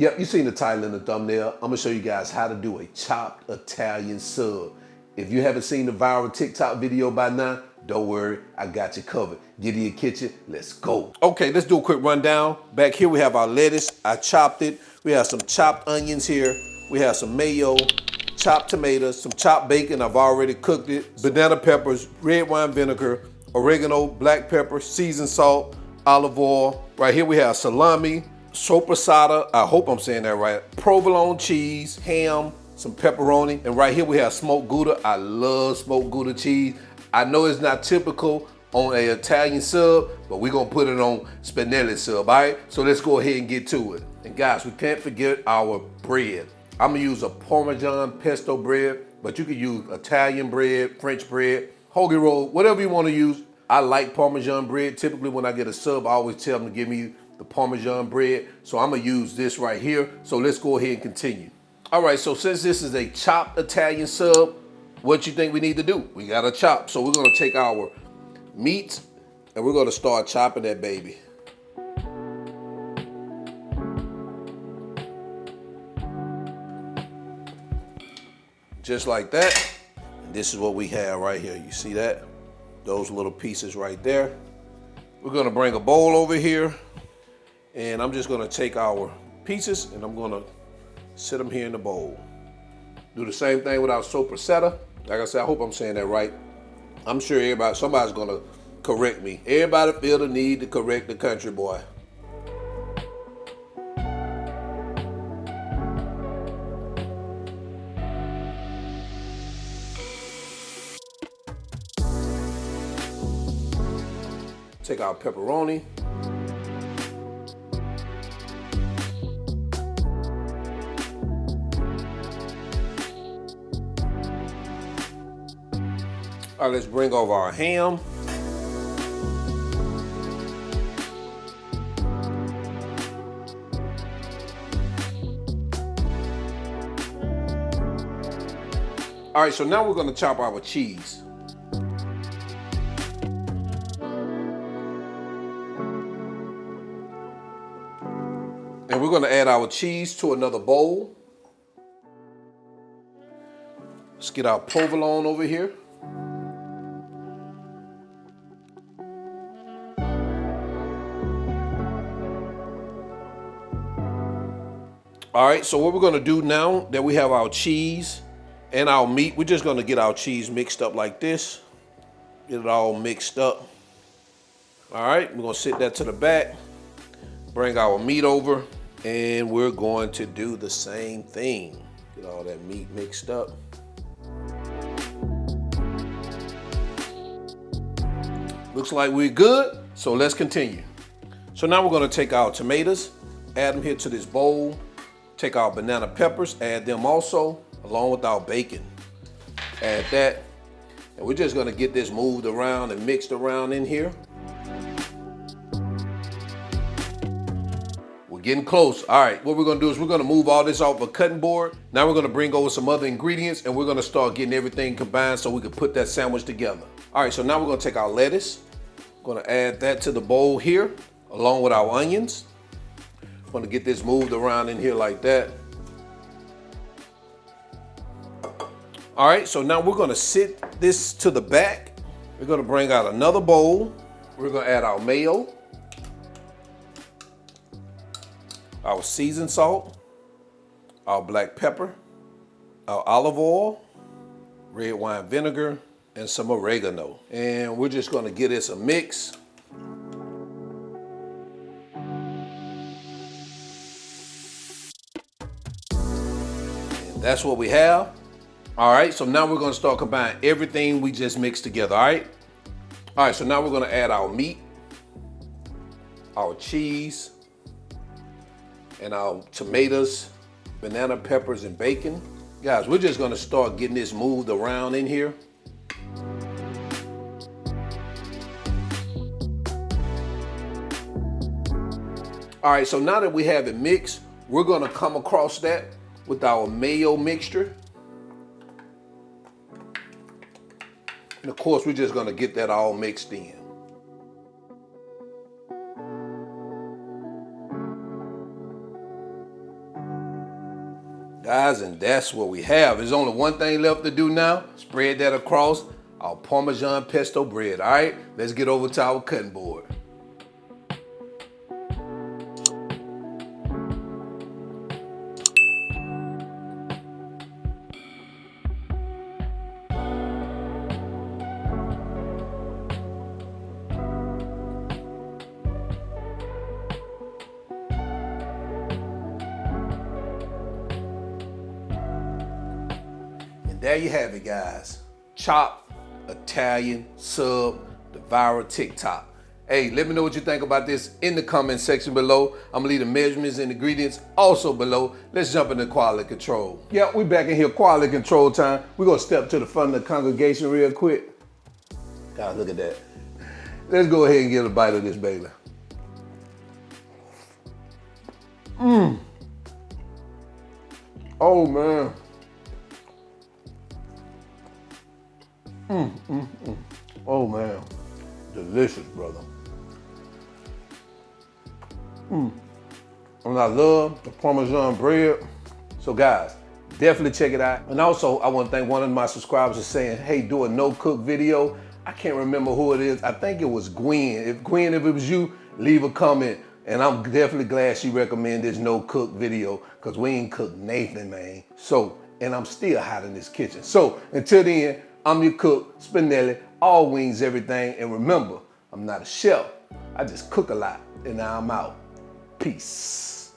Yep, you seen the title in the thumbnail. I'm gonna show you guys how to do a chopped Italian sub. If you haven't seen the viral TikTok video by now, don't worry, I got you covered. Get in your kitchen, let's go. Okay, let's do a quick rundown. Back here we have our lettuce, I chopped it. We have some chopped onions here. We have some mayo, chopped tomatoes, some chopped bacon, I've already cooked it. Banana peppers, red wine vinegar, oregano, black pepper, seasoned salt, olive oil. Right here we have salami, Soppresatta, I hope I'm saying that right, provolone cheese, ham, some pepperoni, and right here we have smoked Gouda. I love smoked Gouda cheese. I know it's not typical on an Italian sub, but we're gonna put it on Spinell sub, all right? So let's go ahead and get to it. And guys, we can't forget our bread. I'm gonna use a Parmesan pesto bread, but you can use Italian bread, French bread, hoagie roll, whatever you wanna use. I like Parmesan bread. Typically when I get a sub, I always tell them to give me the Parmesan bread. So I'm gonna use this right here. So let's go ahead and continue. All right, so since this is a chopped Italian sub, what you think we need to do? We gotta chop. So we're gonna take our meat and we're gonna start chopping that baby. Just like that. And this is what we have right here. You see that? Those little pieces right there. We're gonna bring a bowl over here and I'm just gonna take our pieces and I'm gonna sit them here in the bowl. Do the same thing with our Soppresatta. Like I said, I hope I'm saying that right. I'm sure somebody's gonna correct me. Everybody feel the need to correct the country boy. Take our pepperoni. All right, let's bring over our ham. All right, so now we're gonna chop our cheese. And we're gonna add our cheese to another bowl. Let's get our provolone over here. All right, so what we're gonna do now that we have our cheese and our meat, we're just gonna get our cheese mixed up like this. Get it all mixed up. All right, we're gonna sit that to the back, bring our meat over, and we're going to do the same thing. Get all that meat mixed up. Looks like we're good, so let's continue. So now we're gonna take our tomatoes, add them here to this bowl. Take our banana peppers, add them also, along with our bacon. Add that, and we're just gonna get this moved around and mixed around in here. We're getting close. All right, what we're gonna do is we're gonna move all this off a cutting board. Now we're gonna bring over some other ingredients and we're gonna start getting everything combined so we can put that sandwich together. All right, so now we're gonna take our lettuce. Gonna add that to the bowl here, along with our onions. Gonna get this moved around in here like that. All right, so now we're gonna sit this to the back. We're gonna bring out another bowl. We're gonna add our mayo, our seasoned salt, our black pepper, our olive oil, red wine vinegar, and some oregano. And we're just gonna give this a mix. That's what we have. All right, so now we're gonna start combining everything we just mixed together, all right? All right, so now we're gonna add our meat, our cheese, and our tomatoes, banana peppers, and bacon. Guys, we're just gonna start getting this moved around in here. All right, so now that we have it mixed, we're gonna come across that with our mayo mixture. And of course, we're just gonna get that all mixed in. Guys, and that's what we have. There's only one thing left to do now. Spread that across our Parmesan pesto bread, all right? Let's get over to our cutting board. There you have it, guys. Chopped Italian sub, the viral TikTok. Hey, let me know what you think about this in the comment section below. I'm gonna leave the measurements and ingredients also below. Let's jump into quality control. Yeah, we back in here, quality control time. We're gonna step to the front of the congregation real quick. God, look at that. Let's go ahead and get a bite of this, baby. Oh, man. Oh man, delicious, brother. And I love the Parmesan bread. So guys, definitely check it out. And also, I want to thank one of my subscribers for saying, hey, do a no-cook video. I can't remember who it is. I think it was Gwen. If it was you, leave a comment. And I'm definitely glad she recommended this no-cook video because we ain't cooked Nathan, man. So, and I'm still hot in this kitchen. So, until then, I'm your cook, Spinell, all wings, everything. And remember, I'm not a chef. I just cook a lot. And now I'm out. Peace.